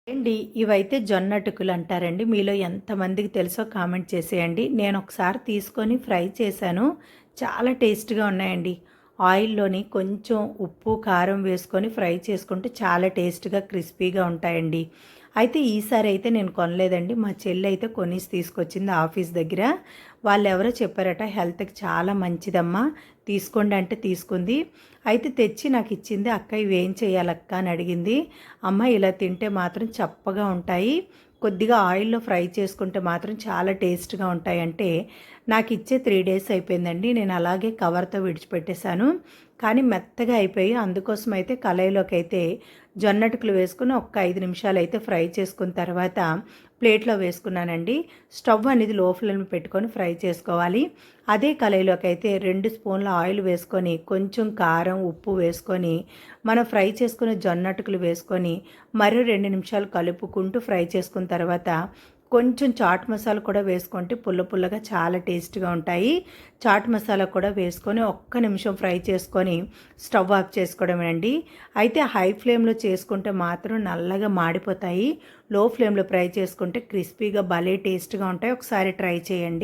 అండి ఇవైతే జొన్న అటుకులు అంటారండి. మీలో ఎంతమందికి తెలుసో కామెంట్ చేసేయండి. నేను ఒకసారి తీసుకొని ఫ్రై చేశాను. చాలా టేస్ట్‌గా ఉన్నాయండి. ఆయిల్‌లోని కొంచెం ఉప్పు, కారం వేసుకొని ఫ్రై చేసుకుంటే చాలా టేస్ట్‌గా, క్రిస్పీగా ఉంటాయండి. అయితే ఈసారి అయితే నేను కొనలేదండి. మా చెల్లి అయితే కొనేసి తీసుకొచ్చింది ఆఫీస్ దగ్గర. వాళ్ళెవరో చెప్పారట హెల్త్‌కి చాలా మంచిదమ్మా తీసుకోండి అంటే తీసుకుంది. అయితే తెచ్చి నాకిచ్చింది. "అక్క ఇవేం చేయాలక్క?" అని అడిగింది. "అమ్మ ఇలా తింటే మాత్రం చప్పగా ఉంటాయి. కొద్దిగా ఆయిల్‌లో ఫ్రై చేసుకుంటే మాత్రం చాలా టేస్ట్‌గా ఉంటాయంటే" నాకిచ్చే 3 డేస్ అయిపోయిందండి. నేను అలాగే కవర్‌తో విడిచిపెట్టేశాను. కానీ మెత్తగా అయిపోయి అందుకోసమైతే కళాయిలోకైతే జొన్నటుకులు వేసుకొని ఒక్క 5 నిమిషాలైతే ఫ్రై చేసుకున్న తర్వాత ప్లేట్‌లో వేసుకున్నానండి. స్టవ్ అనేది లో ఫ్లేమ్ పెట్టుకొని ఫ్రై చేసుకోవాలి. అదే కళాయిలోకైతే 2 స్పూన్ల ఆయిల్ వేసుకొని కొంచెం కారం, ఉప్పు వేసుకొని మనం ఫ్రై చేసుకున్న జొన్నటుకులు వేసుకొని మరో 2 నిమిషాలు కలుపుకుంటూ ఫ్రై చేసుకున్న తర్వాత కొంచెం చాట్ మసాలా కూడా వేసుకుంటే పుల్ల పుల్లగా చాలా టేస్ట్‌గా ఉంటాయి. చాట్ మసాలా కూడా వేసుకొని ఒక్క నిమిషం ఫ్రై చేసుకొని స్టవ్ ఆఫ్ చేసుకోవడమేనండి. అయితే హై ఫ్లేమ్‌లో చేసుకుంటే మాత్రం నల్లగా మాడిపోతాయి. లో ఫ్లేమ్‌లో ఫ్రై చేసుకుంటే క్రిస్పీగా భలే టేస్ట్‌గా ఉంటాయి. ఒకసారి ట్రై చేయండి.